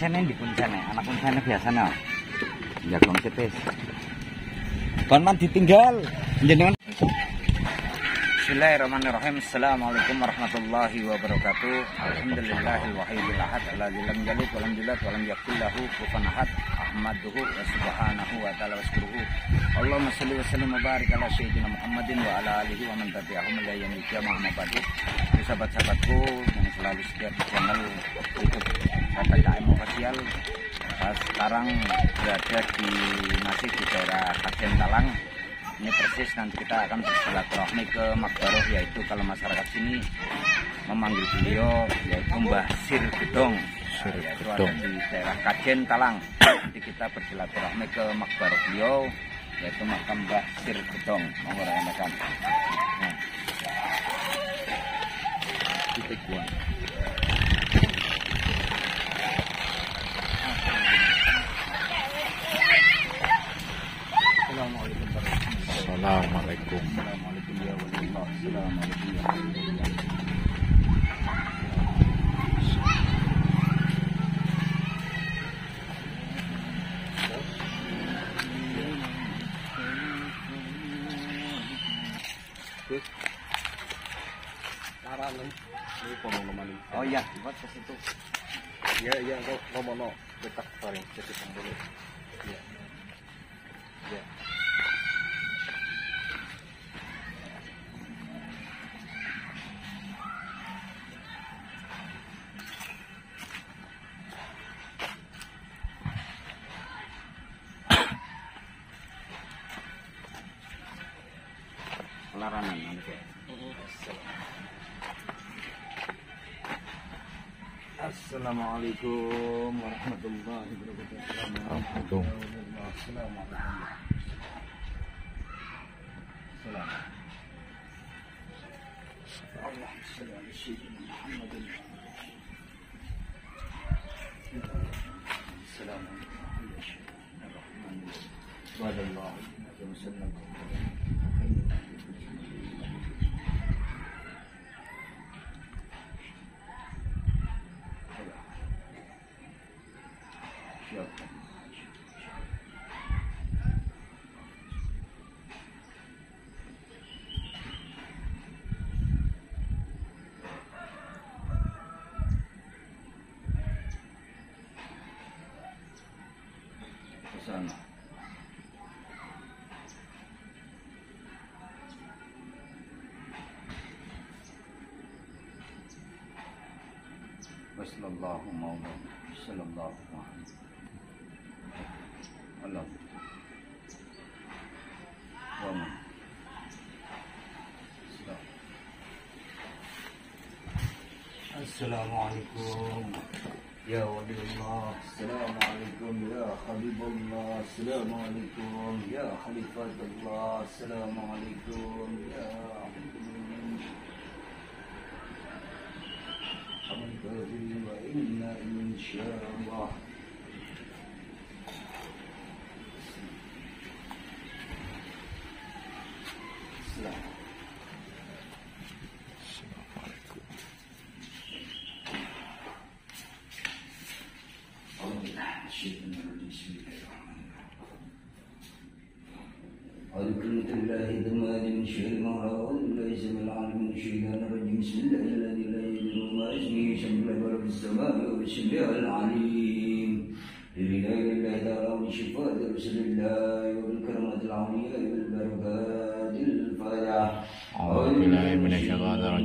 kuncene di kuncene, anak kuncene biasanya. Jagung tipis. Kon man ditinggal. Jenengan. Bismillahirrahmanirrahim. Assalamualaikum warahmatullahi wabarakatuh. Alhamdulillahil wahidil ahad alladzi lam yalid wa lam yulad wa lam yakul lahu kufuwan ahad. Ahmaduhu wa subhanahu wa ta'ala waskuruhu. Allahumma shalli wa sallim wa barik ala sayyidina Muhammadin wa ala alihi wa man tabi'ahum ila yaumil qiyamah amma ba'du. Sahabat-sahabatku yang selalu setia di channel YouTube PPKM Official. Sekarang berada masih di daerah Kajen Talang. Ini persis nanti kita akan bersilaturahmi ke Makbaroh, yaitu kalau masyarakat sini memanggil beliau yaitu Mbah Sir Gedong, yaitu ada di daerah Kajen Talang. Nanti kita bersilaturahmi ke Makbaroh beliau yaitu makam Mbah Sir Gedong. Monggo rekan-rekan. Nah. Titik buang. Assalamualaikum. Assalamualaikum ya Allah. Assalamualaikum ya Allah. Oh iya, buat ke situ. Ya, ngomong dekat paling ke situ dulu. Ya. Ya. Laranan nanti. Assalamualaikum warahmatullahi wabarakatuh. Sana. Wassallallahu maulah sallallahu alaihi Allah. Assalamualaikum ya waliyullah. Assalamualaikum ya habibullah. Assalamualaikum ya khalifatullah. Assalamualaikum ya alhamdulillah wa inna insyaallah.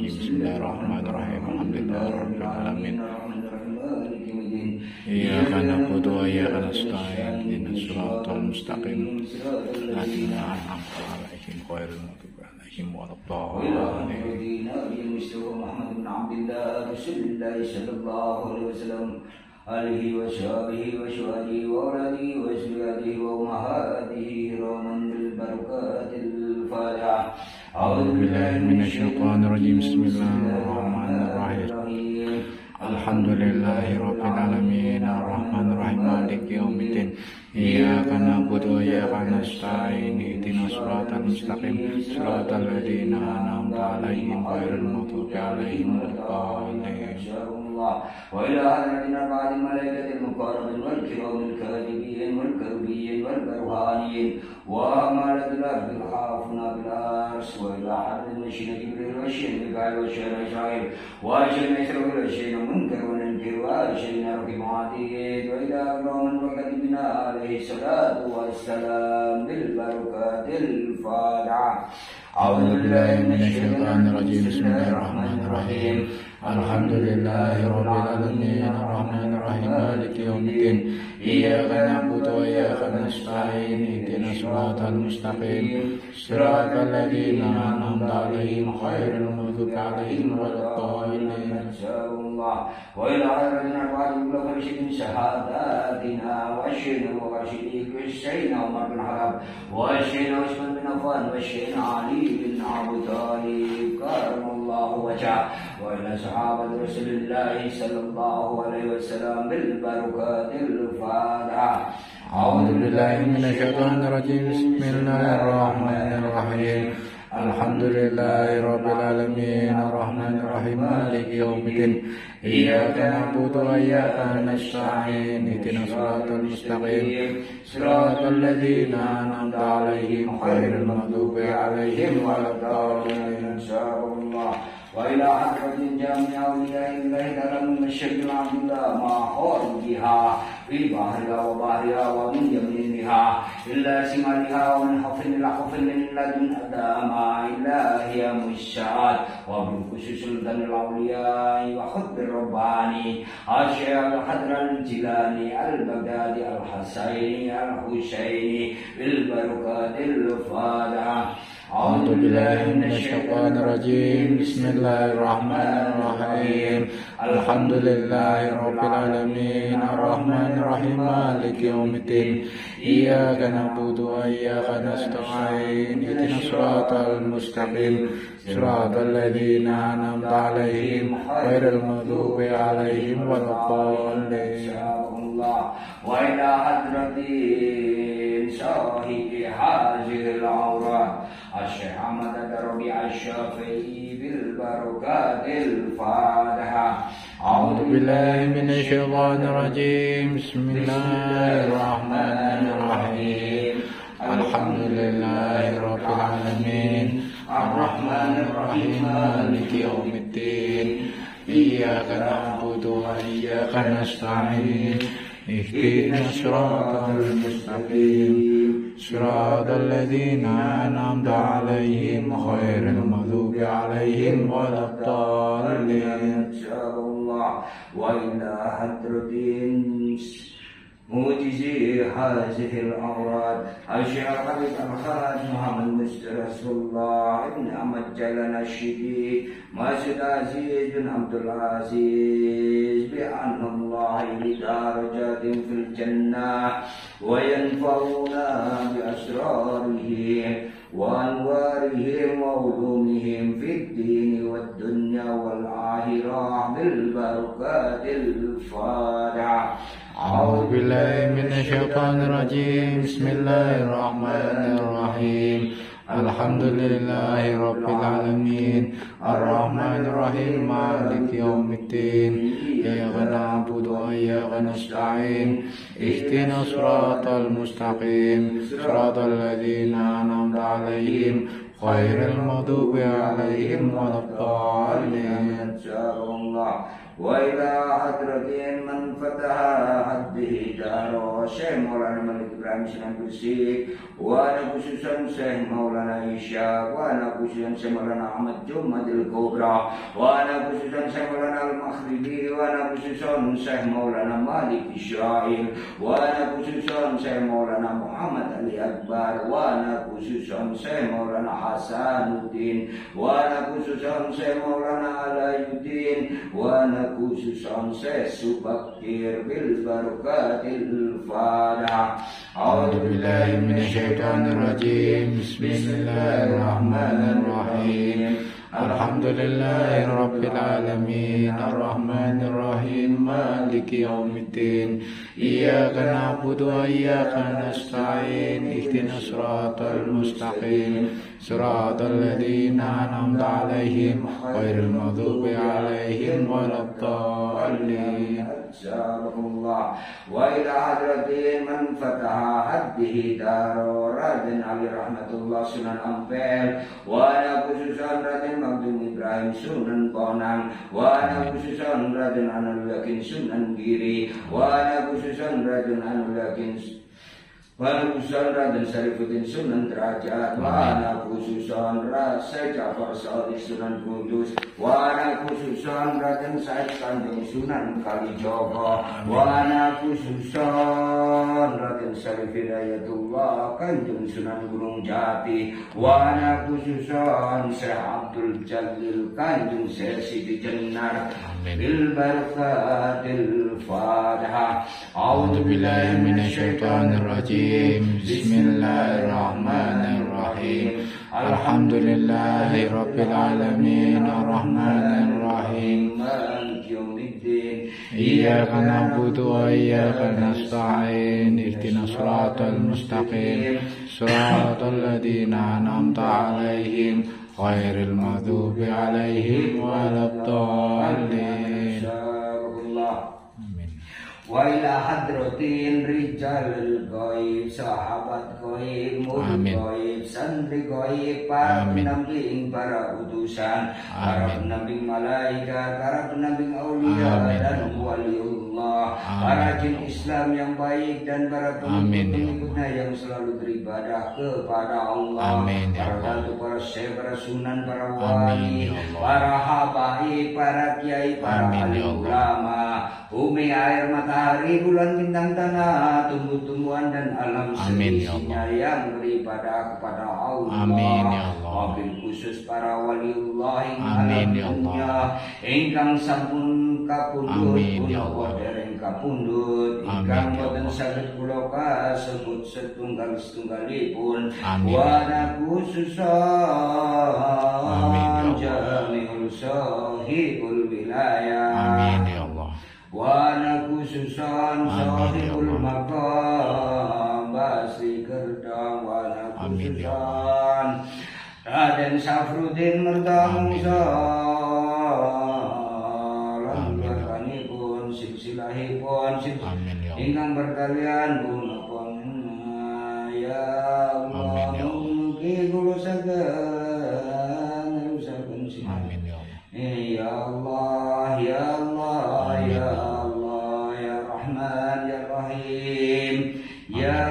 Bismillahirrahmanirrahim. Alhamdulillahirabbil alamin. Iyyaka na'budu wa iyyaka nasta'in. Ihdinas siratal mustaqim. Shiratal an'amta 'alaihim ghairil maghdubi 'alaihim waladdallin. alihi wa sahbihi wa syuhadihi wa awladihi wa zurriyatihi wa ummahatihi raman bil barakatil fatihah. A'udzu billahi minasyaitonir rajim. Bismillahirrahmanirrahim. Alhamdulillahi rabbil alamin. Arrahmanir rahim. Maliki yaumiddin. Iyyaka إياك نعبد وإياك نستعين اهدنا الصراط المستقيم صراط الذين أنعمت عليهم غير المغضوب عليهم ولا الضالين. وإلى حضرتنا بعض الملائكة المقربين والكرام الكاتبين والكربيين والبرهانيين وحملة الأرض الحافظين بالعرش وإلى حضرة المشير جبريل والشيخ ميكائيل والشيخ إسرائيل والشيخ إسرائيل والشيخ منكر والنكر والشيخ رقيب عتيد وإلى أكرم وكتبنا عليه الصلاة والسلام بالبركات الفاتحة. أعوذ بالله من الشيطان الرجيم بسم الله الرحمن الرحيم الحمد لله رب العالمين الرحمن الرحيم مالك يوم الدين إياك نعبد وإياك نستعين اهدنا الصراط المستقيم صراط الذين أنعمت عليهم غير المغضوب عليهم ولا الضالين. وإلى حضرتنا بعد كل فرشد شهاداتنا وأشهد وأرشدك والشيخنا عمر بن حرب والشيخنا عثمان بن عفان والشيخنا علي بن أبي طالب كرم الله وجهه وإلى صحابة رسول الله صلى الله عليه وسلم بالبركات الفاتحة. أعوذ بالله من الشيطان الرجيم بسم الله الرحمن الرحيم الحمد لله رب العالمين الرحمن الرحيم مالك يوم الدين إياك نعبد وإياك نستعين اهدنا الصراط المستقيم صراط الذين أنعمت عليهم غير المغضوب عليهم ولا الضالين. وإلى حضرة جامع أولياء الله تعالى من الشرك عبد الله ما حول بها في بحرها وبحرها ومن يمينها إلا شمالها ومن حفر إلى حفر من لدن أداما إلا هي مشاء وبالخصوص سلطان الأولياء وخطب الرباني الشيخ الحضر الجيلاني البغدادي الحسيني الحسيني بالبركات الفاتحة. أعوذ بالله من الشيطان الرجيم بسم الله الرحمن الرحيم الحمد لله رب العالمين الرحمن الرحيم مالك يوم الدين إياك نعبد وإياك نستعين اهدنا الصراط المستقيم صراط الذين أنعمت عليهم غير المغضوب عليهم ولا الضالين. وإلى حضرة صاحب هذه العورات الشيخ أحمد الربيع الشافعي بالبركات الفاتحة. أعوذ بالله من الشيطان الرجيم بسم الله الرحمن الرحيم الحمد لله رب العالمين الرحمن الرحيم مالك يوم الدين إياك نعبد وإياك نستعين اهدنا الصراط المستقيم صراط الذين أنعمت عليهم غير المغضوب عليهم ولا الضالين. وإلى حضرة موجزي هذه الأمراض الشيخ الحبيب الخالد محمد مصطفى رسول الله بن أحمد جلال الشديد مسجد عزيز بن عبد العزيز بأن الله بدرجات في الجنة وينفعنا بأسراره وأنوارهم وعلومهم في الدين والدنيا والآخرة بالبركات الفاتحة. أعوذ بالله من الشيطان الرجيم بسم الله الرحمن الرحيم الحمد لله رب العالمين الرحمن الرحيم مالك يوم الدين إياك نعبد وإياك نستعين اهدنا الصراط المستقيم صراط الذين أنعمت عليهم غير المغضوب عليهم ولا الضالين. وإلى حضرة من فتح حده دار الشيخ مولانا ملك إبراهيم السنبسي وأنا خصوصا الشيخ مولانا إشاق وأنا خصوصا الشيخ مولانا أحمد جمد الكبرى وأنا خصوصا الشيخ مولانا المخربي وأنا خصوصا الشيخ مولانا مالك إسرائيل وأنا خصوصا الشيخ مولانا محمد علي أكبر وأنا خصوصا الشيخ مولانا حسن الدين وأنا خصوصا الشيخ مولانا علاء الدين وأنا khususan saya subakir bil barakatil fatihah. A'udzu billahi minasyaitonir rajim. Bismillahirrahmanirrahim. Alhamdulillahi Rabbil Alamin Ar-Rahmanir Rahim Maliki Yawmiddin Iyyaka na'budu wa iyyaka nasta'in Ihdinas siratal mustaqim Siratal ladzina an'amta 'alaihim ghairil maghdubi 'alaihim waladdallin. Jazakumullah wa ila hadratin man fataha haddihi daro Raden Ali rahmatullah Sunan Ampel wa ala khususan Raden Magdum Ibrahim Sunan Bonang wa ala khususan Raden Anul Yakin Sunan Giri wa ala khususan Raden Anul Yakin Khususan Raden Syarifuddin Sunan Derajat wa ala khususan Raden Ja'far Salih Sunan Kudus wa ala khususan Raden Said Kanjeng Sunan Kalijogo wa ala khususan Raden Syarif Hidayatullah Kanjeng Sunan Gunung Jati wa ala khususan Syekh Abdul Jalil Kanjeng Syekh Siti Jenar bil barakatil Fatihah. A'udzu billahi minasyaitonir rajim. Bismillahirrahmanirrahim. Alhamdulillahi Rabbil Alamin Ar-Rahmanir Rahim Maliki Yawmiddin Iyyaka na'budu wa iyyaka nasta'in Ihdinas siratal mustaqim Siratal ladzina an'amta 'alaihim ghairil maghdubi 'alaihim waladdallin. Wa ila hadratin rijal ghaib sahabat ghaib murid ghaib santri ghaib para penamping para utusan para penamping malaikat para penamping aulia dan waliullah para jin Islam yang baik dan para pengikutnya yang selalu beribadah kepada Allah para datuk para syekh para sunan para wali para habaib para kiai para alim ulama bumi air matahari bulan bintang tanah tumbuh-tumbuhan dan alam seisinya yang beribadah kepada Allah. Amin ya Allah. Wabil khusus para waliullah ingkang sampun kapundhut punapa dereng kapundhut ingkang boten saged kula kasebut setunggal-setunggalipun wa khususan jami'ul sahibul wilayah. Amin ya Allah. Wa khususan sahibul maqam Basri Gerdang wa khususan Raden Safruddin Mertamungsa lan berkanipun silsilahipun ingkang berkalian punapun ya Allah mugi kula saged nerusaken Amin ya Allah. Ya Allah, Ya Allah, Ya Allah, Ya Rahman, Ya Rahim, Ya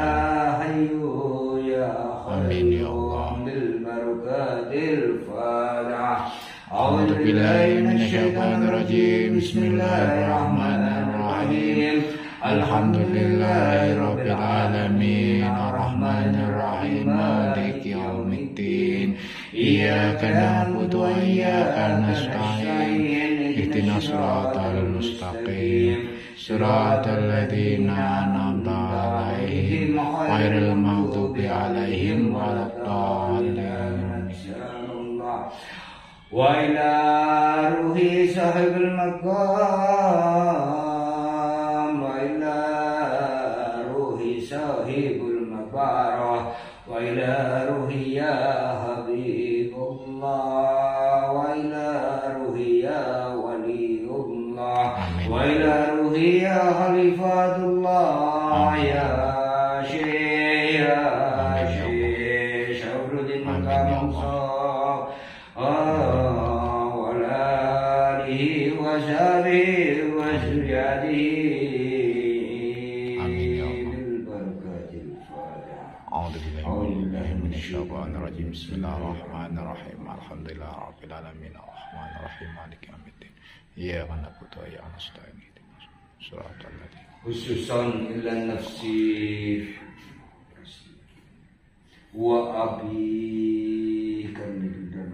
Hayyu, Ya Qayyum, bil barakatil Fatihah. A'udzu billahi minasyaitonir rajim. Bismillahirrahmanirrahim. Alhamdulillahi Rabbil Alamin Ar-Rahmanir Rahim Maliki Yawmiddin Iyyaka na'budu wa iyyaka nasta'in Ihdinas siratal mustaqim Siratal ladzina an'amta 'alaihim ghairil maghdubi 'alaihim waladdallin. Wa ila ruhi sahibul maqam sahibul mabarah wa ila ruhi ya habibullah wa ila ruhi ya waliullah wa ila ruhi ya khalifatullah ya syekh Syafruddin Mertamungsa wa alihi wa sahbihi wa zuriyatihi. Bismillahirrahmanirrahim. Alhamdulillahi Rabbil Alamin Ar-Rahmanir Rahim Maliki Yawmiddin Iyyaka na'budu wa iyyaka nasta'in Siratal ladzina khususan ila nafsi wa abi kamidan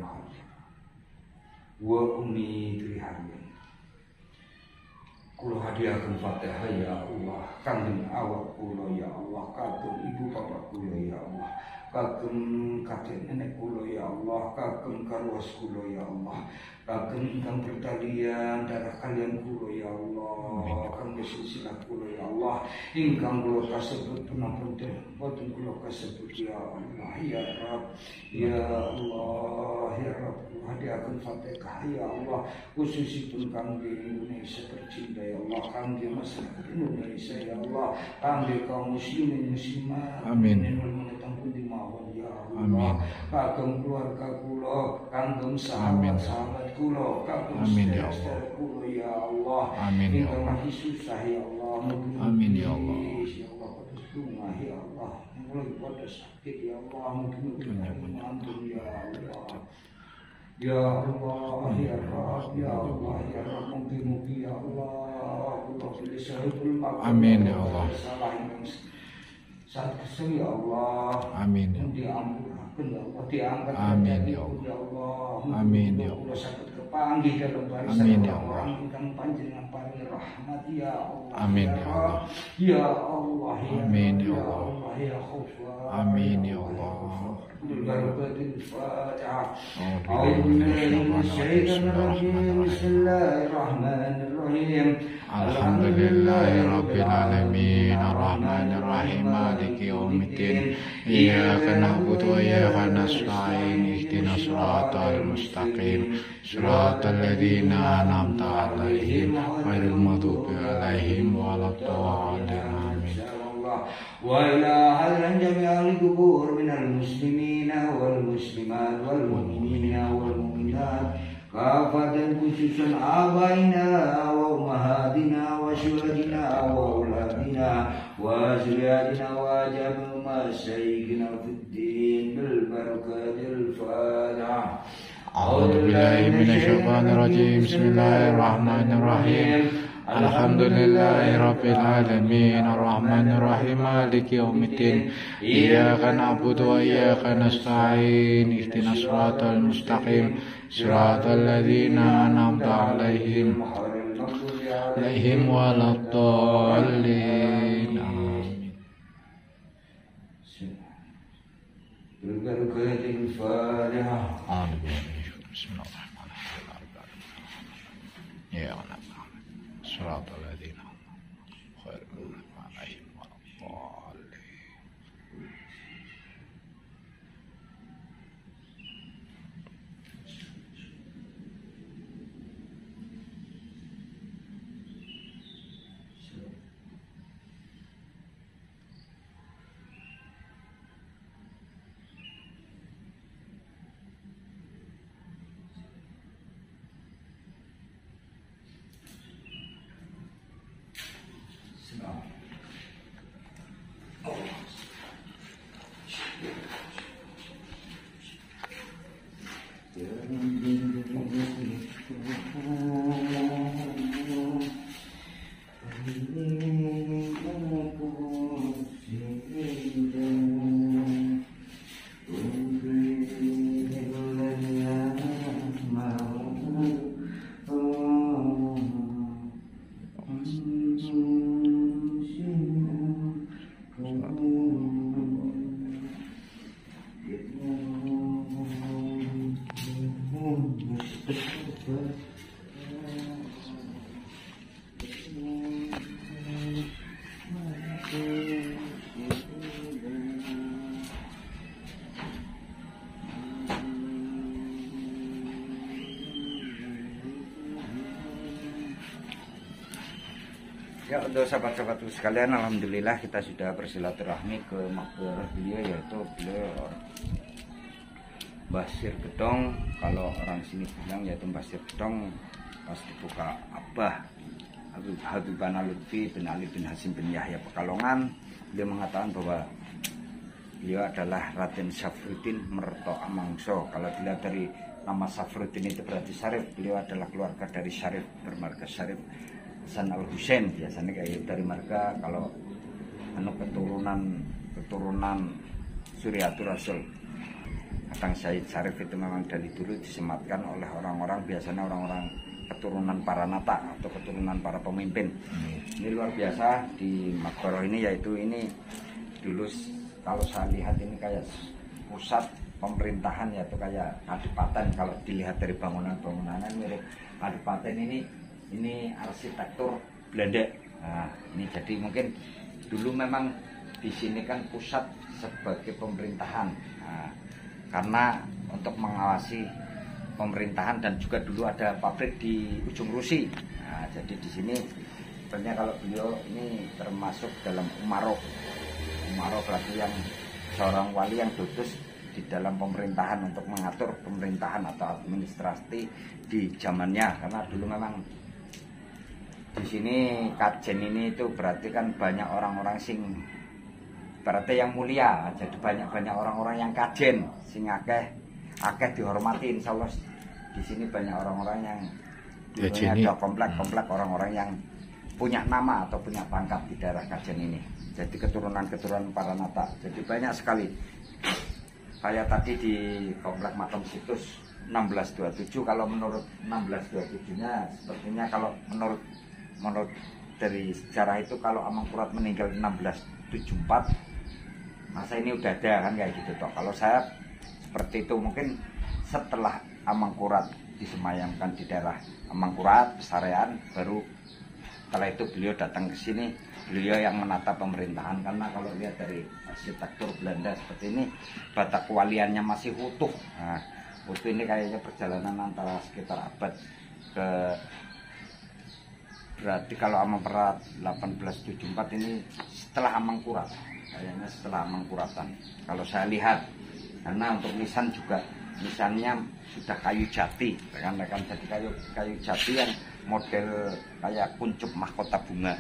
wa ummi trihamin kula hadiahkan Fatihah ya Allah kanjeng awak kula ya Allah kadung ibu bapak kula ya Allah kagem kakek nenek kula ya Allah, kagem karwas kula ya Allah, kagem ingkang bertalian darah kalian kula ya Allah, kagem silsilah kula ya Allah, ingkang kula kasebut punten boten kula kasebut ya Allah ya Rabb ya Allah ya Rabb, hadiahkan Fatihah ya Allah khususipun kangge Indonesia tercinta ya Allah, kangge masyarakat Indonesia ya Allah, kangge kaum muslimin muslimat amin ya Allah, kagem keluarga kula, kagem sahabat-sahabat kula, kagem saudara kula ya Allah, ingkang lagi susah ya Allah, amin ya Allah, ya Allah pada sungai ya Allah, mulai pada sakit ya Allah, mungkin ampun ya Allah. Ya Allah, ya Rabb, ya Allah, ya Rabb, mungkin ya Allah, kula pilih sahibul makhluk. Amin ya Allah. Salah yang saat kesel ya Allah, amin ya diampurakan ya Allah, diangkat amin ya Allah, amin ya Allah, sakit kepanggih dalam barisan amin ya Allah, ingkang panjenengan paring rahmat ya Allah, amin ya Allah, ya Allah, amin ya Allah, ya Khufar, amin ya Allah. Berbahagia Fatihah. Bismillahirrahmanirrahim. Alhamdulillahirabbil alamin arrahmanir rahim maliki yaumiddin iyyaka na'budu wa iyyaka nasta'in ihdinas siratal mustaqim siratal ladzina an'amta 'alaihim ghairil maghdubi 'alaihim waladdallin amin. وإلى هذا جميع القبور من المسلمين والمسلمات والمؤمنين والمؤمنات كافة خصوصا آبائنا وأمهاتنا وشهدنا وأولادنا وأزواجنا وجميع مشايخنا في الدين بالبركة الفاتحة. أعوذ بالله من الشيطان الرجيم بسم الله الرحمن الرحيم Alhamdulillahi rabbil alamin arrahmanir rahim maliki yaumiddin iyyaka na'budu wa iyyaka nasta'in ihdinas siratal mustaqim siratal ladzina an'amta 'alaihim waladdallin amin. Bismillahirrahmanirrahim. Ya Allah. صراط الذين خير المغضوب عليهم ولا الضالين. Ya, untuk sahabat-sahabatku sekalian, alhamdulillah kita sudah bersilaturahmi ke makbur beliau, yaitu beliau Basir Gedong. Kalau orang sini bilang yaitu Basir Gedong, pasti buka Abah Habibana Lutfi bin Ali bin Hasim bin Yahya Pekalongan. Beliau mengatakan bahwa beliau adalah Raden Syafruddin Merto Amangso. Kalau dilihat dari nama Syafruddin itu berarti Syarif, beliau adalah keluarga dari Syarif bermarga Syarif Hasan Al Husain, biasanya kayak dari marga. Kalau keturunan Suriatul Rasul, Kang Said Syarif itu memang dari dulu disematkan oleh orang-orang, biasanya orang-orang keturunan para nata atau keturunan para pemimpin. Ini luar biasa di Makbaro ini, yaitu ini dulu kalau saya lihat ini kayak pusat pemerintahan, yaitu kayak Kadipaten. Kalau dilihat dari bangunan-bangunannya mirip Kadipaten. Ini arsitektur Belanda. Nah, ini jadi mungkin dulu memang di sini kan pusat sebagai pemerintahan. Nah, karena untuk mengawasi pemerintahan, dan juga dulu ada pabrik di ujung Rusi. Nah, jadi di sini sebenarnya kalau beliau ini termasuk dalam Umaro berarti yang seorang wali yang duduk di dalam pemerintahan untuk mengatur pemerintahan atau administrasi di zamannya. Karena dulu memang di sini Kajen ini itu berarti kan banyak orang-orang sing berarti yang mulia. Jadi banyak orang-orang yang kajen sing akeh dihormati. Insya Allah di sini banyak orang-orang yang dulunya ada komplek orang-orang yang punya nama atau punya pangkat di daerah Kajen ini. Jadi keturunan Paranata. Jadi banyak sekali. Kayak tadi di komplek Makam Situs 1627. Kalau menurut 1627-nya sepertinya kalau menurut dari sejarah itu, kalau Amangkurat meninggal 1674, masa ini udah ada kan kayak gitu toh. Kalau saya seperti itu, mungkin setelah Amangkurat disemayamkan di daerah Amangkurat, Pesarean, baru setelah itu beliau datang ke sini, beliau yang menata pemerintahan. Karena kalau lihat dari arsitektur Belanda seperti ini, bata kewaliannya masih utuh. Nah, utuh ini kayaknya perjalanan antara sekitar abad ke, berarti kalau Amangkurat 1874 ini setelah Amangkurat, kayaknya setelah Amangkuratan kalau saya lihat. Karena untuk nisan juga, nisannya sudah kayu jati, rekan-rekan. Jadi kayu jati yang model kayak kuncup mahkota bunga.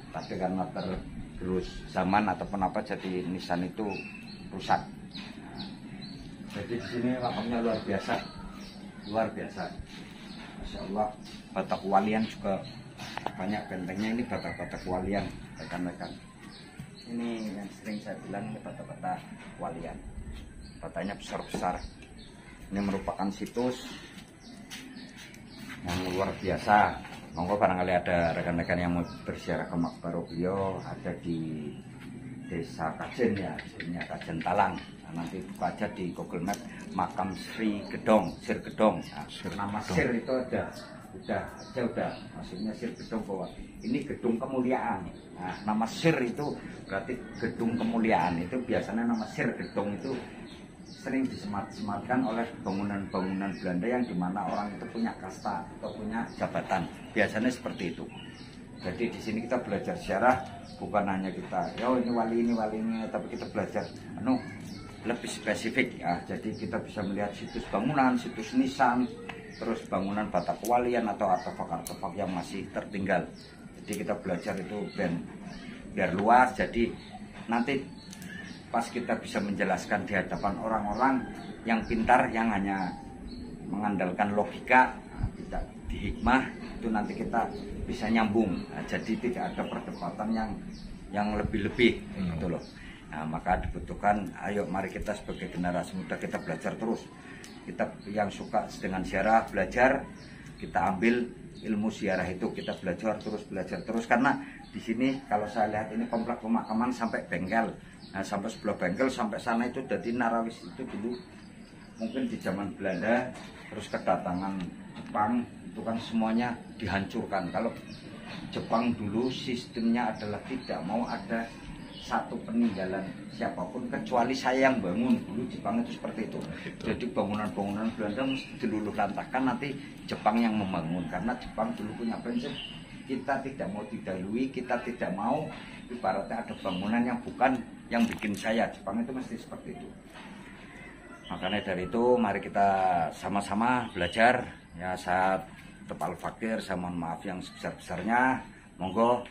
Tapi karena tergerus zaman ataupun apa, jadi nisan itu rusak. Jadi di sini makamnya luar biasa, Masya Allah. Bata kewalian juga banyak, bentengnya ini bata-bata kewalian, rekan-rekan. Ini yang sering saya bilang, ini bata-bata kewalian. Batanya besar-besar. Ini merupakan situs yang luar biasa. Monggo barangkali ada rekan-rekan yang mau berziarah ke makbaro beliau, ada di Desa Kajen ya, disini Kajen Talang. Nah, nanti buka aja di Google Map, makam Sri Gedong, Sir Gedong. Nah, nama Sir itu ada, udah maksudnya Sir Gedong, bahwa ini gedung kemuliaan. Nah, nama Sir itu berarti gedung kemuliaan. Itu biasanya nama Sir Gedong itu sering disemat-sematkan oleh bangunan-bangunan Belanda yang dimana orang itu punya kasta atau punya jabatan. Biasanya seperti itu. Jadi di sini kita belajar sejarah, bukan hanya kita, ini wali ini, tapi kita belajar lebih spesifik ya. Jadi kita bisa melihat situs bangunan, situs nisan, terus bangunan bata kewalian atau artefak-artefak yang masih tertinggal. Jadi kita belajar itu biar luas. Jadi nanti pas kita bisa menjelaskan di hadapan orang-orang yang pintar, yang hanya mengandalkan logika, tidak di hikmah, itu nanti kita bisa nyambung. Nah, jadi tidak ada perdebatan yang lebih-lebih gitu loh. Nah, maka dibutuhkan, ayo mari kita sebagai generasi muda kita belajar terus. Kita yang suka dengan sejarah, belajar, kita ambil ilmu sejarah itu, kita belajar terus. Karena di sini kalau saya lihat ini komplek pemakaman sampai bengkel. Nah, sampai sebelah bengkel sampai sana itu jadi Narawis itu dulu mungkin di zaman Belanda, terus kedatangan Jepang itu kan semuanya dihancurkan. Kalau Jepang dulu sistemnya adalah tidak mau ada satu peninggalan siapapun kecuali saya yang bangun. Dulu Jepang itu seperti itu. Jadi bangunan-bangunan Belanda mesti diluluh lantahkan, nanti Jepang yang membangun. Karena Jepang dulu punya prinsip, kita tidak mau didahului, kita tidak mau ibaratnya ada bangunan yang bukan yang bikin saya. Jepang itu mesti seperti itu. Makanya dari itu mari kita sama-sama belajar. Ya, saya Tepal Fakir, saya mohon maaf yang sebesar-besarnya. Monggo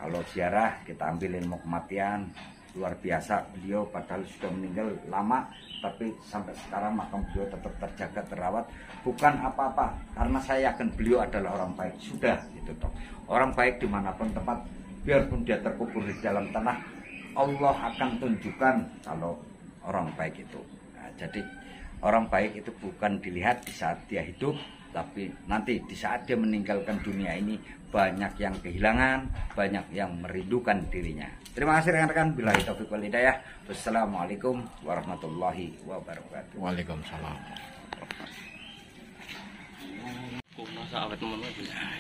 kalau ziarah kita ambil ilmu kematian. Luar biasa, beliau padahal sudah meninggal lama, tapi sampai sekarang makam beliau tetap terjaga, terawat. Bukan apa-apa, karena saya yakin beliau adalah orang baik. Sudah gitu toh. Orang baik dimanapun tempat, biarpun dia terkubur di dalam tanah, Allah akan tunjukkan kalau orang baik itu. Nah, jadi orang baik itu bukan dilihat di saat dia hidup, Tapi nanti di saat dia meninggalkan dunia ini, banyak yang kehilangan, banyak yang merindukan dirinya. Terima kasih rekan-rekan. Billahi taufiq wal hidayah. Wassalamualaikum warahmatullahi wabarakatuh. Waalaikumsalam.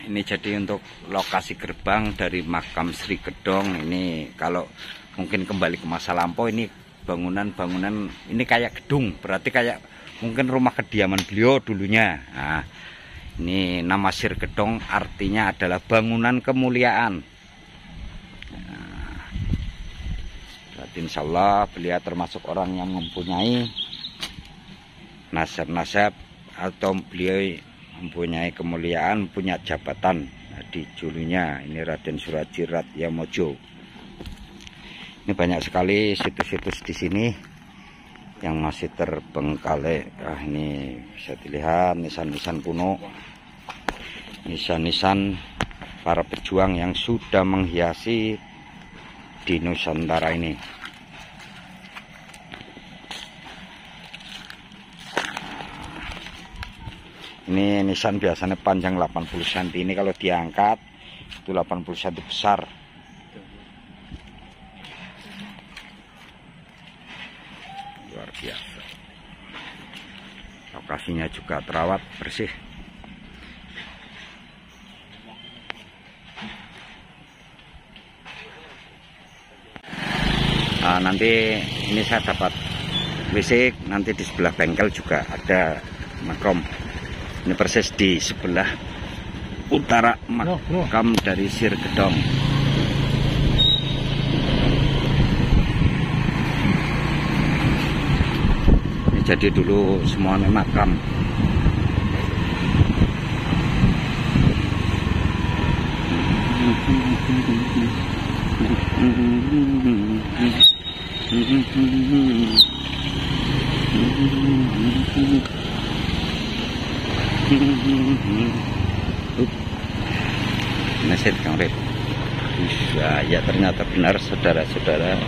Ini jadi untuk lokasi gerbang dari makam Sri Gedong. Ini kalau mungkin kembali ke masa lampau, ini bangunan-bangunan ini kayak gedung, berarti kayak mungkin rumah kediaman beliau dulunya. Nah, ini nama Sri Gedong artinya adalah bangunan kemuliaan. Nah, berarti insya Allah beliau termasuk orang yang mempunyai nasab-nasab atau beliau mempunyai kemuliaan, punya jabatan. Nah, di julunya ini Raden Suraji Ratyamojo. Ini banyak sekali situs-situs di sini yang masih terbengkalai. Ini bisa dilihat nisan-nisan kuno, nisan-nisan para pejuang yang sudah menghiasi di Nusantara ini. Ini nisan biasanya panjang 80 cm. Ini kalau diangkat itu 80 cm besar. Luar biasa. Lokasinya juga terawat bersih. Nah, nanti ini saya dapat WC, nanti di sebelah bengkel juga ada makam. Ini persis di sebelah utara makam dari Sri Gedong. Ini jadi dulu semuanya makam. Nasib Kang Red. Ya ternyata benar saudara-saudara.